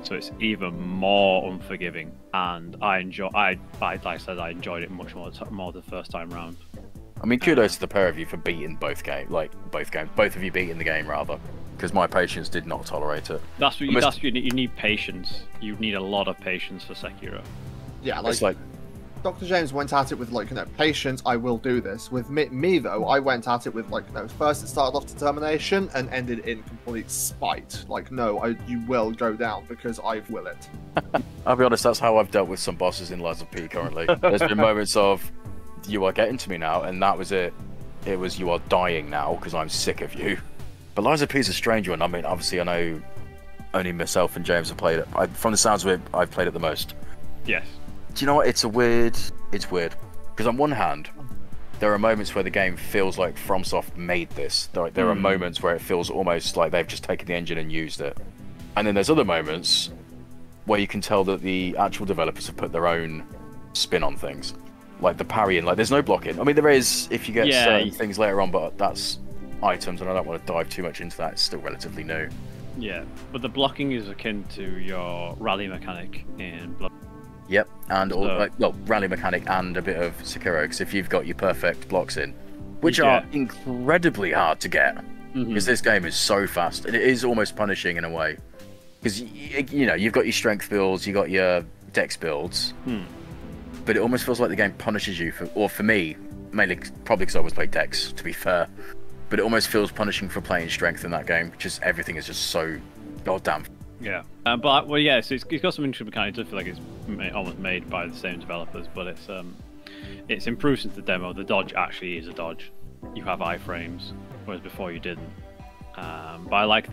So it's even more unforgiving. And like I said, I enjoyed it much more the first time round. I mean, kudos to the pair of you for beating both of you beating the game, rather, because my patience did not tolerate it. That's what you need patience. You need a lot of patience for Sekiro. Yeah, It's like Dr. James went at it with like, patience. I will do this. With me though, I went at it with like, first it started off determination and ended in complete spite. Like, no, you will go down because I will it. I'll be honest, that's how I've dealt with some bosses in Lies of P currently. There's been moments of, you are getting to me now, and that was it. It was, you are dying now because I'm sick of you. But Lies of P is a strange one. I mean, obviously I know only myself and James have played it. From the sounds of it, I've played it the most. Yes. Do you know what? It's weird. Because on one hand, there are moments where the game feels like FromSoft made this. There are moments where it feels almost like they've just taken the engine and used it. And then there's other moments where you can tell that the actual developers have put their own spin on things. Like the parrying, like there's no blocking. I mean, there is if you get certain things later on, but that's items, and I don't want to dive too much into that. It's still relatively new. Yeah, but the blocking is akin to your rally mechanic in Blood. Yep, and rally mechanic and a bit of Sekiro, because if you've got your perfect blocks in, which are incredibly hard to get, because this game is so fast, and it is almost punishing in a way, because you've got your strength builds, you've got your dex builds. But it almost feels like the game punishes you for me, mainly probably because I always play Dex, to be fair. But it almost feels punishing for playing strength in that game. Just everything is just so goddamn. Yeah, so it's got some interesting mechanics. I feel like it's almost made by the same developers, but it's improved since the demo. The dodge actually is a dodge. You have iframes, whereas before you didn't. But I like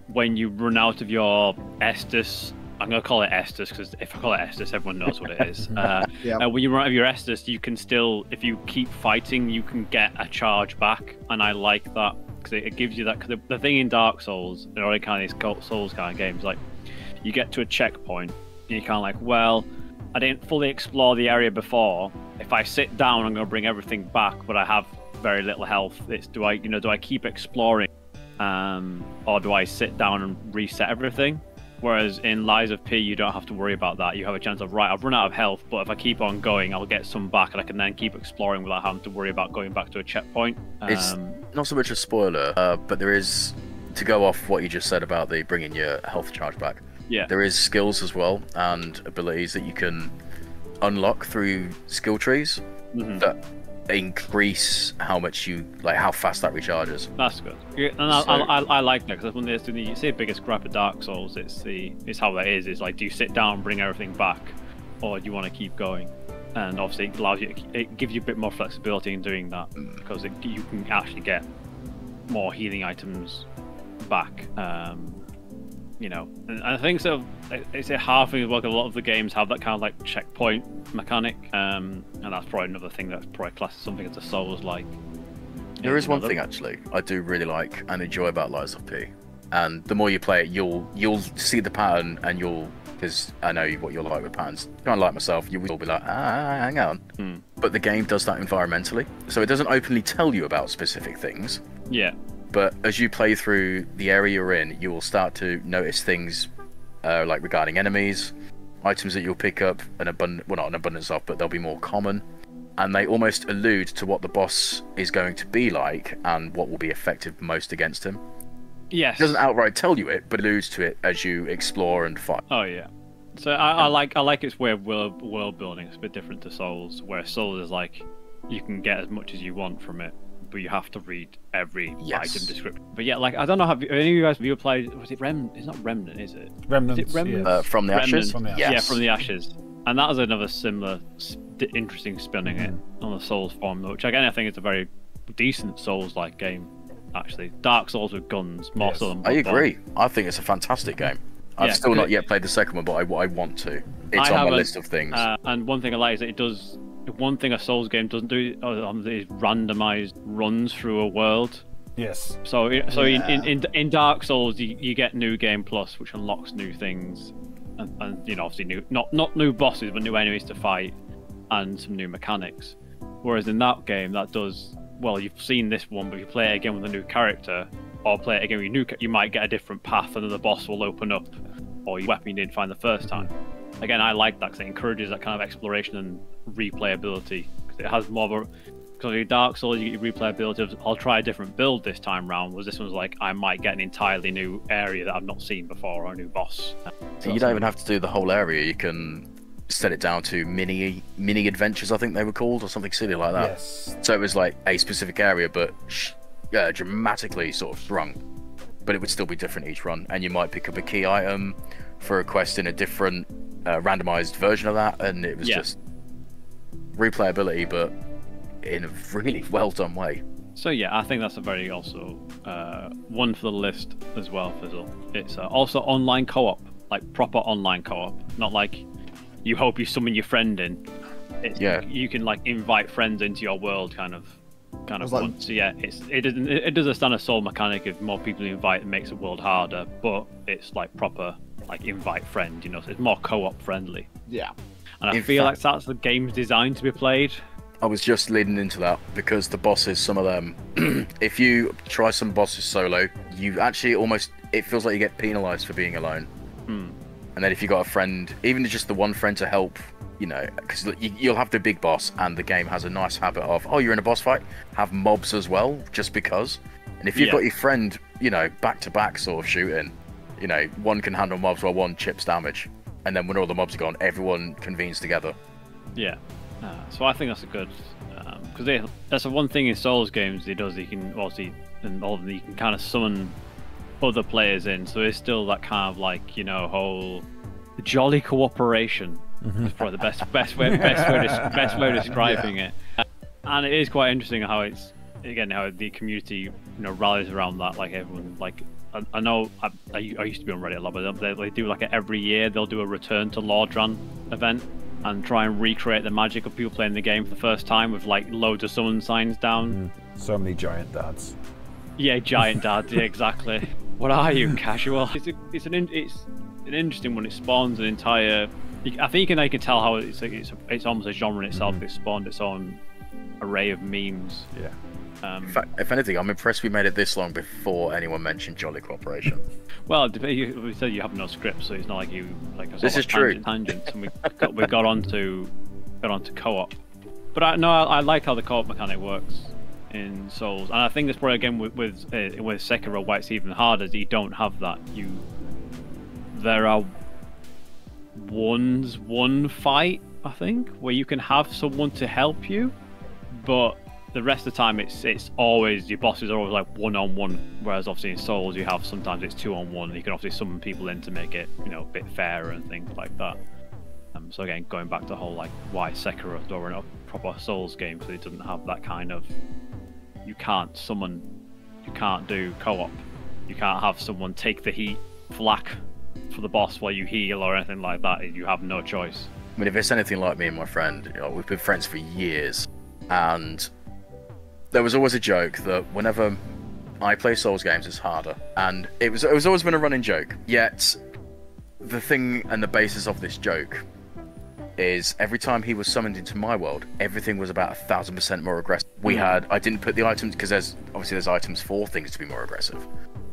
when you run out of your Estus. I'm going to call it Estus, because if I call it Estus, everyone knows what it is. When you run out of your Estus, you can still, if you keep fighting, you can get a charge back, and I like that, because it gives you that, because the thing in Dark Souls, and all kind of these Souls kind of games, like, you get to a checkpoint, and you're kind of like, well, I didn't fully explore the area before. If I sit down, I'm going to bring everything back, but I have very little health. It's, do I keep exploring, or do I sit down and reset everything? Whereas in Lies of P, you don't have to worry about that. You have a chance of, right, I've run out of health, but if I keep on going, I'll get some back, and I can then keep exploring without having to worry about going back to a checkpoint. It's not so much a spoiler, but there is, to go off what you just said about the bringing your health charge back, there is skills as well, and abilities that you can unlock through skill trees that increase how fast that recharges. That's good. Yeah, and I like that, because when you say biggest gripe of Dark Souls, it's how that is. It's like, do you sit down and bring everything back, or do you want to keep going? And obviously it gives you a bit more flexibility in doing that, because you can actually get more healing items back. you know, and I think so. It's a hard thing. Like a lot of the games have that kind of like checkpoint mechanic, and that's probably another thing that's probably classed as something as a Souls-like. There is one thing actually I do really like and enjoy about Lies of P, and the more you play it, you'll see the pattern, and because I know what you're like with patterns. Kind of like myself, you will be like, hang on. But the game does that environmentally, so it doesn't openly tell you about specific things. Yeah. But as you play through the area you're in, you will start to notice things like regarding enemies, items that you'll pick up, not an abundance of, but they'll be more common. And they almost allude to what the boss is going to be like and what will be effective most against him. Yes. It doesn't outright tell you it, but alludes to it as you explore and fight. Oh yeah. So I like its way of world building. It's a bit different to Souls, where Souls is like you can get as much as you want from it, but you have to read every item description. But yeah, like I don't know, have any of you guys played? Was it Remnant? It's not Remnant, is it? Remnant. Is it Remnant? Yeah. From the Ashes? From the Ashes. Yes. Yeah, From the Ashes. And that was another similar, interesting spinning it on the Souls formula, which again I think is a very decent Souls-like game. Actually, Dark Souls with guns, more so than I Bloodborne. agree. I think it's a fantastic game. I've still not yet played the second one, but I want to. It's on my list of things. And one thing I like is that it does. One thing a Souls game doesn't do is randomized runs through a world. Yes. So in Dark Souls, you get New Game Plus, which unlocks new things, and you know, obviously not new bosses, but new enemies to fight, and some new mechanics. Whereas in that game, that does. Well, you've seen this one, but if you play it again with a new character, or play it again with you might get a different path, and then the boss will open up, or your weapon you didn't find the first time. Again, I like that because it encourages that kind of exploration and replayability. Because it has more of a. Because in Dark Souls, you get your replayability of, I'll try a different build this time round. Whereas this one's like, I might get an entirely new area that I've not seen before, or a new boss. So you don't even have to do the whole area. You can set it down to mini adventures, I think they were called, or something silly like that. Yes. So it was like a specific area, but dramatically sort of shrunk. But it would still be different each run, and you might pick up a key item for a quest in a different randomized version of that, and it was just replayability, but in a really well done way. So yeah, I think that's a very also one for the list as well, Fizzle. It's also online co-op, like proper online co-op, not like you hope you summon your friend in. You can like invite friends into your world, kind of one. So yeah, it does a standard Soul mechanic. If more people you invite, it makes the world harder, but it's like proper like invite friend. You know, so it's more co-op friendly. Yeah. And I feel like that's the game's designed to be played. I was just leading into that because the bosses, some of them, if you try some bosses solo, you actually it feels like you get penalized for being alone. And then if you got a friend, even just the one friend to help, you know, because you'll have the big boss, and the game has a nice habit of, you're in a boss fight, have mobs as well, just because. And if you've got your friend, you know, back to back sort of shooting, you know, one can handle mobs while one chips damage, and then when all the mobs are gone, everyone convenes together. Yeah. So I think that's a good, because that's the one thing in Souls games he does. He can obviously, and all of them, you can kind of summon other players in, so it's still that kind of like, you know, whole jolly cooperation. Is probably the best way of describing it. And it is quite interesting how it's how the community, you know, rallies around that. Like everyone, like I know I used to be on Reddit a lot, but they do like every year they'll do a return to Lordran event and try and recreate the magic of people playing the game for the first time with like loads of summon signs down. So many giant dads. Yeah, giant dads. Yeah, exactly. What are you, casual? It's an interesting one. It spawns an entire. I think you can tell how it's almost a genre in itself. It spawned its own array of memes. Yeah. In fact, if anything, I'm impressed we made it this long before anyone mentioned Jolly Cooperation. Well, we said you have no script, so it's not like you like. This is true. Tangents, and we got onto co-op. But I like how the co-op mechanic works in Souls, and I think it's probably again with Sekiro why it's even harder. Is you don't have that. There are one fight, I think, where you can have someone to help you, but the rest of the time it's always your bosses are always like 1-on-1, whereas obviously in Souls you have sometimes it's 2-on-1, and you can obviously summon people in to make it, you know, a bit fairer and things like that. So again, going back to the whole like why Sekiro is a proper Souls game, because it doesn't have that kind of, you can't summon, you can't do co-op, you can't have someone take the heat flak for the boss while you heal or anything like that. You have no choice. I mean, if it's anything like me and my friend, we've been friends for years, and there was always a joke that whenever I play Souls games, it's harder, and it was always been a running joke. Yet, the thing and the basis of this joke is every time he was summoned into my world, everything was about 1,000% more aggressive. I didn't put the items, because there's items for things to be more aggressive.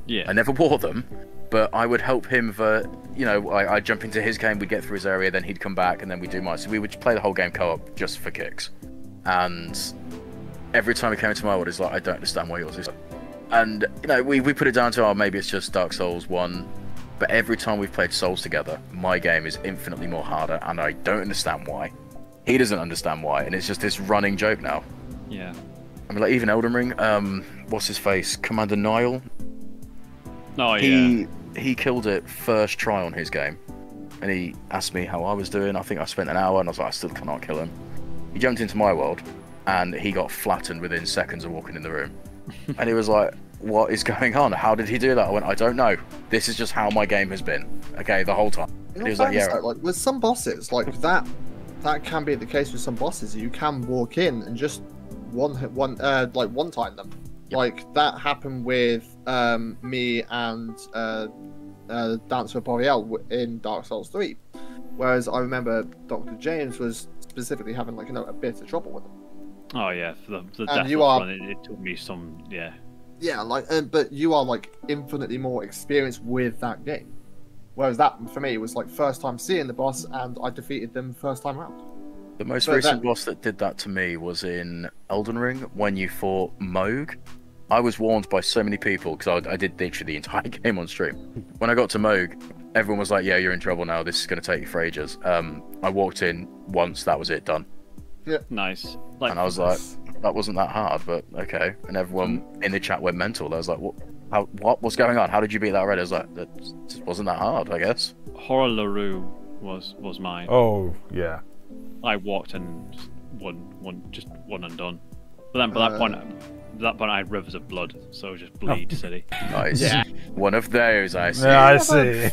Yeah. I never wore them, but I would help him for, I'd jump into his game, we'd get through his area, then he'd come back, and then we'd do mine. So we would play the whole game co-op just for kicks. And every time he came into my world, it's like, I don't understand why yours is. And, we put it down to, maybe it's just Dark Souls 1. But every time we've played Souls together, my game is infinitely more harder, and I don't understand why. He doesn't understand why, and it's just this running joke now. Yeah. I mean, like, even Elden Ring, what's his face? Commander Niall? Oh, yeah. He killed it first try on his game, and he asked me how I was doing. I think I spent an hour, and I was like, I still cannot kill him. He jumped into my world, and he got flattened within seconds of walking in the room. And he was like, what is going on? How did he do that? I went, I don't know. This is just how my game has been. Okay, the whole time. You know, he was like, yeah. Like with some bosses, like that can be the case with some bosses. You can walk in and just one time them. Yep. Like that happened with me and Dancer Boreal in Dark Souls 3. Whereas I remember Dr. James was specifically having a bit of trouble with him. Oh yeah, for the death run, it took me some, yeah. Yeah, but you are infinitely more experienced with that game. Whereas that, for me, was first time seeing the boss, and I defeated them first time round. The most recent boss that did that to me was in Elden Ring, when you fought Mohg. I was warned by so many people, because I did literally the entire game on stream. When I got to Mohg, everyone was like, yeah, you're in trouble now, this is going to take you for ages. I walked in once, that was it, done. Yeah. Nice. And I was like, that wasn't that hard, but okay. And everyone in the chat went mental. I was like, what's going on? How did you beat that already? I was like, that just wasn't that hard, I guess. Horror LaRue was mine. Oh, yeah. I walked and just one and done. But then by that point I had rivers of blood, so just bleed city. Nice. Yeah. One of those, I see. Yeah, I see.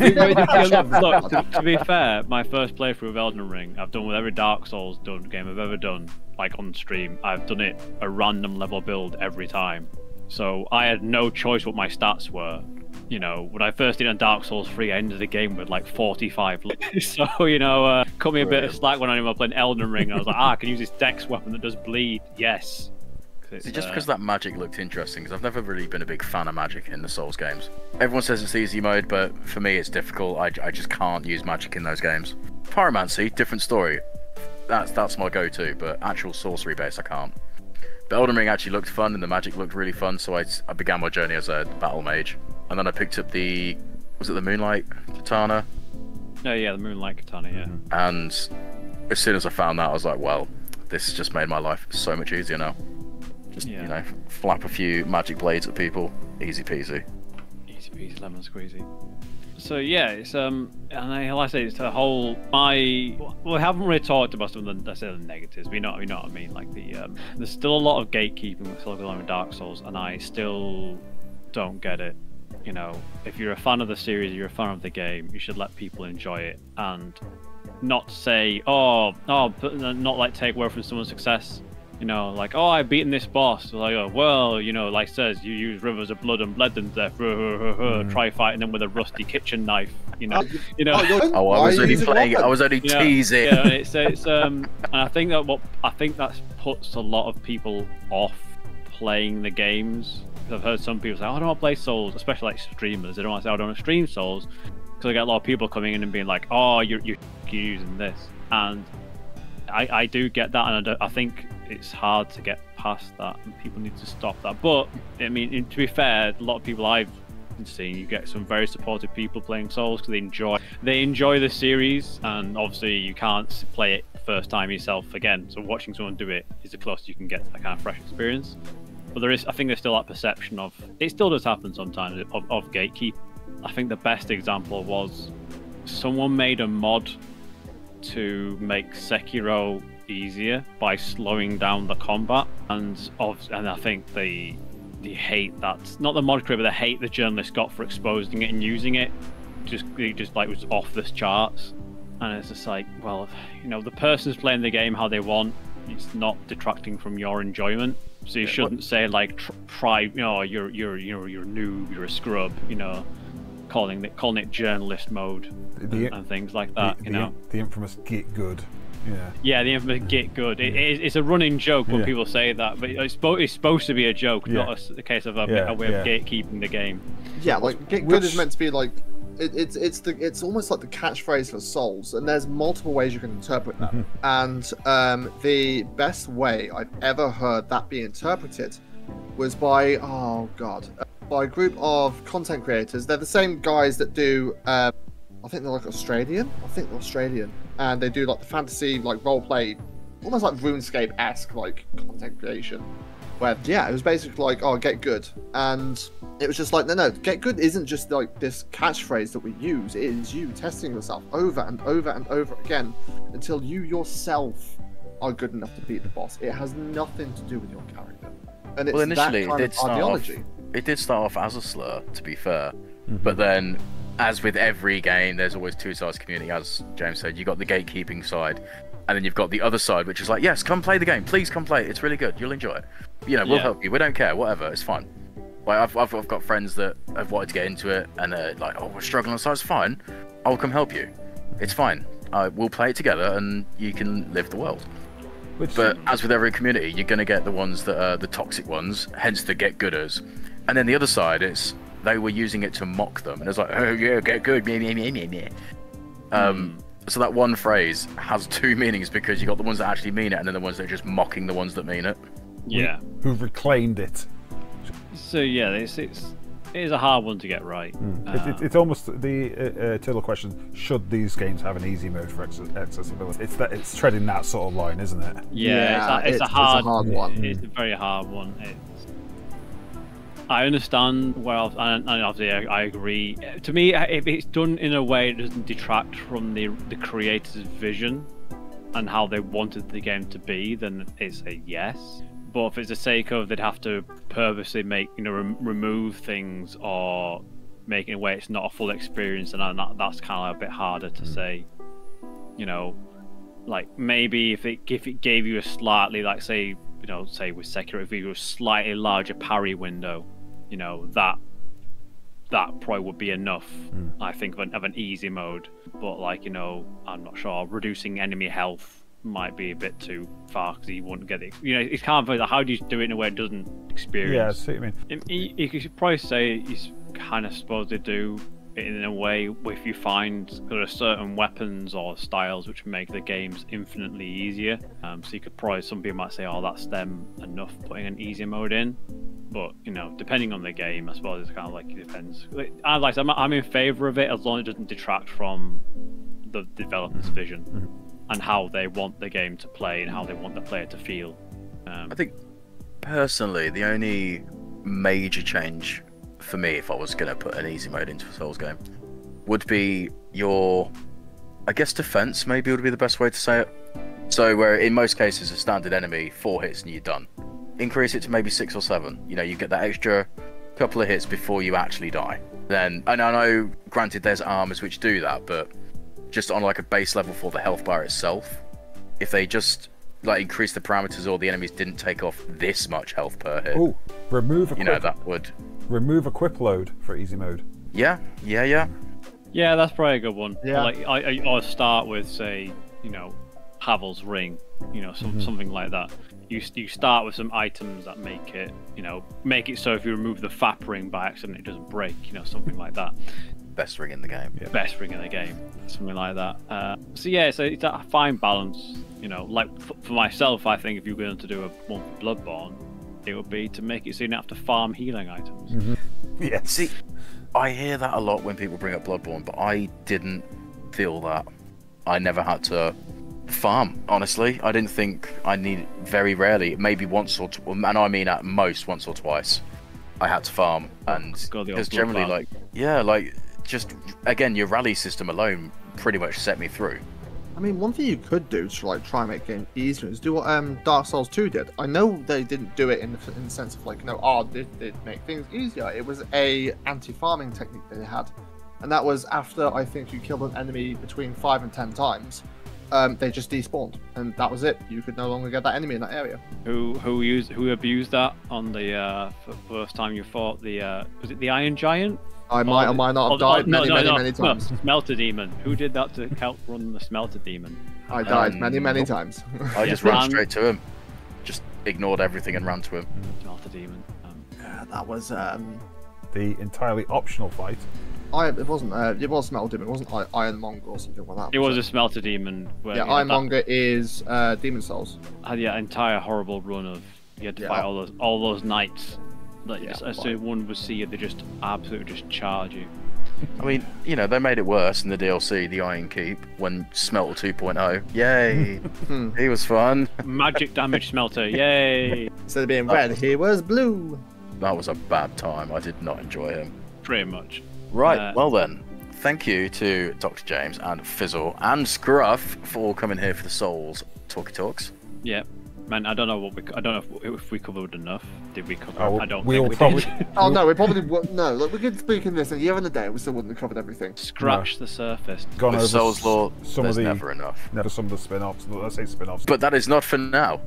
Look, to be fair, my first playthrough of Elden Ring, I've done with every Dark Souls game I've ever done, on stream. I've done it a random level build every time. So I had no choice what my stats were. When I first did on Dark Souls 3, I ended the game with 45 lives. So, cut me a bit of slack when I was playing Elden Ring. I was like, I can use this dex weapon that does bleed. Yes. See, just because that magic looked interesting, because I've never really been a big fan of magic in the Souls games. Everyone says it's easy mode, but for me it's difficult. I just can't use magic in those games. Pyromancy, different story. That's my go-to, but actual sorcery base I can't. But Elden Ring actually looked fun, and the magic looked really fun, so I began my journey as a battle mage. And then I picked up the Moonlight Katana? Oh yeah, the Moonlight Katana, yeah. And as soon as I found that, I was like, well, this has just made my life so much easier now. Just, flap a few magic blades at people. Easy peasy. Easy peasy, lemon squeezy. So yeah, it's and like I say, it's the whole we haven't really talked about some of the negatives. We know what I mean. There's still a lot of gatekeeping that's still going on with Dark Souls, and I still don't get it. If you're a fan of the series, you're a fan of the game, you should let people enjoy it, and not say, not take away from someone's success. I've beaten this boss. Like says, you use rivers of blood and bled them to death. Try fighting them with a rusty kitchen knife. I was only playing. I was only teasing. Yeah, and I think that puts a lot of people off playing the games. I've heard some people say, I don't want to play Souls, especially streamers. They don't want to say, I don't want to stream Souls, because I get a lot of people coming in and being like, oh, you're using this. And I do get that, and I think it's hard to get past that, and people need to stop that. But, I mean, to be fair, a lot of people I've seen, you get some very supportive people playing Souls because they enjoy the series, and obviously you can't play it first time yourself again. So watching someone do it is the closest you can get to that kind of fresh experience. But I think there's still that perception of, it still does happen sometimes, of gatekeep. I think the best example was someone made a mod to make Sekiro easier by slowing down the combat, and I think the hate that's not the mod creator, but the hate the journalists got for exposing it and using it just like was off the charts, and it's just like, well, you know, the person's playing the game how they want. It's not detracting from your enjoyment. So you shouldn't say like try, you know, you're noob, you're a scrub, you know, calling it journalist mode and things like that. The infamous get good. Yeah. Yeah, the infamous get good. It's a running joke when people say that, but it's supposed to be a joke, not a case of a way of gatekeeping the game. Yeah, like get good is meant to be like it's almost like the catchphrase for Souls, and there's multiple ways you can interpret that. And the best way I've ever heard that be interpreted was by a group of content creators. They're the same guys that do I think they're Australian, and they do like the fantasy like role play, almost like RuneScape-esque like content creation, where it was basically like, get good, and it was just like, no, get good isn't just like this catchphrase that we use. It is you testing yourself over and over and over again until you yourself are good enough to beat the boss. It has nothing to do with your character. And it's initially that kind of ideology. It did start off as a slur, to be fair, but then, as with every game, there's always two sides to community. As James said, you got the gatekeeping side, and then you've got the other side, which is like, yes, come play the game, please come play it. It's really good. You'll enjoy it. You know, we'll help you. We don't care. Whatever. It's fine. Like I've got friends that have wanted to get into it, and they're like, oh, we're struggling. So it's fine. I'll come help you. It's fine. We'll play it together, and you can live the world. But as with every community, you're going to get the ones that are the toxic ones, hence the get gooders. And then the other side is they were using it to mock them, and it's like, oh yeah, get good, So that one phrase has two meanings, because you got the ones that actually mean it, and then the ones that are just mocking the ones that mean it. Yeah. Who've reclaimed it. So yeah, it is a hard one to get right. It's almost the eternal question: should these games have an easy mode for accessibility? It's treading that sort of line, isn't it? Yeah, it's a hard one. It's a very hard one. I understand and obviously I agree. To me, if it's done in a way that doesn't detract from the creator's vision and how they wanted the game to be, then it's a yes. But if it's the sake of they'd have to purposely make, remove things or make it in a way it's not a full experience, and that's kind of a bit harder to say. You know, like maybe if it gave you a slightly, like say with Sekiro, if you a slightly larger parry window, that probably would be enough. I think of an easy mode. But I'm not sure. Reducing enemy health might be a bit too far, because you wouldn't get it. It's kind of like, how do you do it in a way it doesn't experience? Yeah, I see what you mean. You could probably say you're kind of supposed to do it in a way if you find there are certain weapons or styles which make the games infinitely easier. So you could probably, some people might say, oh, that's them enough putting an easy mode in. But depending on the game, I suppose it's kind of like, it depends. I'm in favour of it as long as it doesn't detract from the developer's vision and how they want the game to play and how they want the player to feel. I think personally, the only major change for me, if I was going to put an easy mode into a Souls game, would be your, I guess, defense maybe would be the best way to say it. So where in most cases a standard enemy, 4 hits and you're done. Increase it to maybe 6 or 7. You get that extra couple of hits before you actually die. Then, and I know, granted, there's armors which do that, but just on like a base level for the health bar itself, if they just increase the parameters, or the enemies didn't take off this much health per hit. Oh, remove equip. That would remove equip load for easy mode. Yeah, that's probably a good one. Yeah. Or start with, say, Havel's ring, something like that. You start with some items that make it so if you remove the FAP ring by accident, it doesn't break, something like that. Best ring in the game. Yeah. Best ring in the game, something like that. So it's a fine balance. For myself, I think if you're going to do a one for Bloodborne, it would be to make it so you don't have to farm healing items. Yes. See, I hear that a lot when people bring up Bloodborne, but I didn't feel that. I never had to farm, honestly. I didn't think I needed, very rarely, maybe once or and I mean at most once or twice, I had to farm. And because generally, just again, your rally system alone pretty much set me through. I mean, one thing you could do to try and make the game easier is do what Dark Souls 2 did. I know they didn't do it in the sense of did make things easier. It was a anti-farming technique they had, and that was after I think you killed an enemy between 5 and 10 times. They just despawned, and that was it. You could no longer get that enemy in that area. Who abused that on the first time you fought the was it the Iron Giant? I might or might not have died many times. No, Smelter Demon. Who did that to help run the Smelter Demon? I died many times. I just ran straight to him. Just ignored everything and ran to him. Smelter Demon. That was The entirely optional fight. it wasn't. It was Smelter Demon. It wasn't Ironmonger or something like that. It was a Smelter Demon. Where, yeah, Ironmonger is Demon Souls. Had the entire horrible run of you had to fight all those knights. Like, as soon as one would see you, they just absolutely just charge you. I mean, you know, they made it worse in the DLC, the Iron Keep, when Smelter 2.0. Yay! He was fun. Magic damage Smelter, yay! Instead of being red, he was blue. That was a bad time. I did not enjoy him. Pretty much. Right, well then. Thank you to Dr. James and Fizzle and Scruff for coming here for the Souls Talkie Talks. Yeah. Man, I don't know if we covered enough. Did we cover? Oh, I don't we'll think probably. we did. Oh no, we probably no. Like, we could speak in this a year and a day, we still wouldn't have covered everything. Scratch the surface. Gone With over Souls Law, some there's of the never enough. some of the spin-offs. Let's say spin-offs. But that is not for now.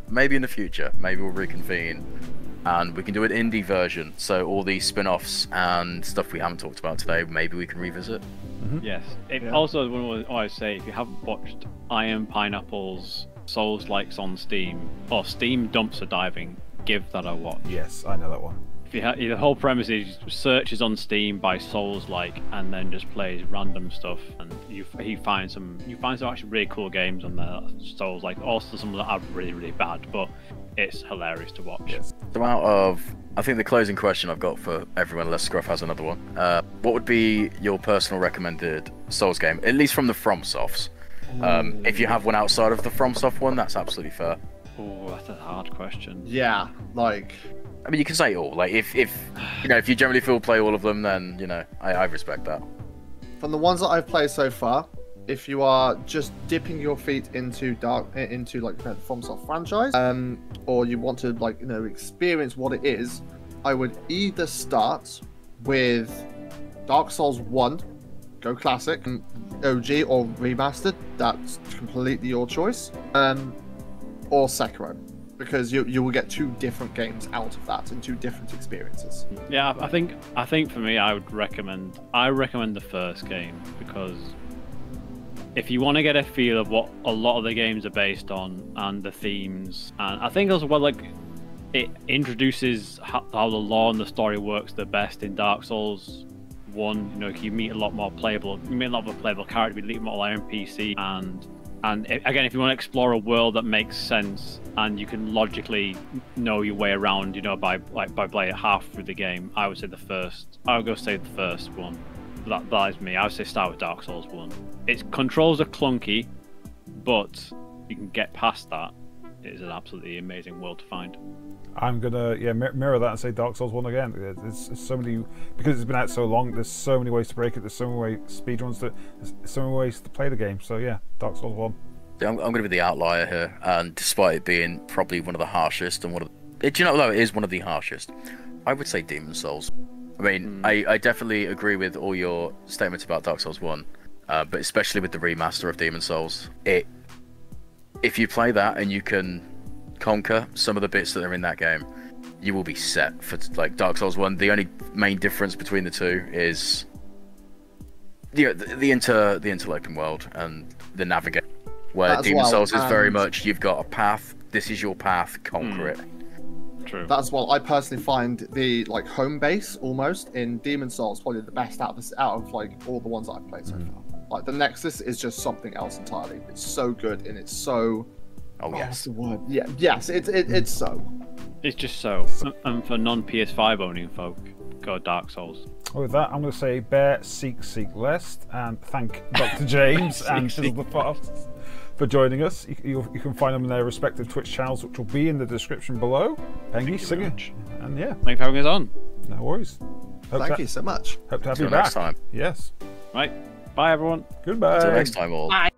Maybe in the future. Maybe we'll reconvene and we can do an indie version. So all these spin-offs and stuff we haven't talked about today, maybe we can revisit. Yes. Also, I always say, if you haven't watched Iron Pineapple's Souls Likes on Steam or Steam Dumpster Diving, give that a watch. Yes, I know that one. If you the whole premise is searches on Steam by Souls Like and then just plays random stuff, and you find some actually really cool games on there. Souls Like, also some that are really bad, but it's hilarious to watch. Yes. So out of, I think the closing question I've got for everyone, unless Scruff has another one, what would be your personal recommended Souls game, at least from the FromSofts? If you have one outside of the FromSoft one, that's absolutely fair. Oh, that's a hard question. Yeah, like. I mean, you can say it all. Like, if you know, if you generally feel play all of them, then you know, I respect that. From the ones that I've played so far, if you are just dipping your feet into the FromSoft franchise, or you want to experience what it is, I would either start with Dark Souls 1, go classic, OG or remastered. That's completely your choice, or Sekiro. Because you will get two different games out of that and two different experiences. Yeah, I think for me, I recommend the first game, because if you want to get a feel of what a lot of the games are based on and the themes, and I think also it introduces how the lore and the story works the best in Dark Souls 1. You know, you meet a lot more playable character, you meet more NPC, and again, if you want to explore a world that makes sense and you can logically know your way around, you know, by playing half through the game, I would say the first one. That is me. I would say start with Dark Souls 1. Its controls are clunky, but you can get past that. It is an absolutely amazing world to find. I'm gonna mirror that and say Dark Souls 1 again. There's so many, because it's been out so long. There's so many ways to break it. There's so many speedruns. There's so many ways to play the game. So yeah, Dark Souls 1. I'm going to be the outlier here, and despite it being probably one of the harshest and do you know, though it is one of the harshest, I would say Demon's Souls. I mean, I definitely agree with all your statements about Dark Souls 1, but especially with the remaster of Demon's Souls. If you play that and you can conquer some of the bits that are in that game, you will be set for Dark Souls 1. The only main difference between the two is the interloping world and the navigate, where Demon's Souls is very much you've got a path, this is your path, conquer it. True. That's what I personally find the home base almost in Demon's Souls probably the best out of all the ones that I've played so far. The Nexus is just something else entirely. It's so good and it's so. Yes. The word. Yeah. Yes. It's so. It's just so. And for non-PS5 owning folk, go Dark Souls. With that, I'm going to say bear, seek lest, and thank Dr. James and Fizzle the Fox for joining us. You can find them in their respective Twitch channels, which will be in the description below. Pengy, Singer, and yeah. Thanks for having us on. No worries. Thank you so much. Hope to have Till you back. next time. Yes. Right. Bye, everyone. Goodbye. Until next time, all. Bye.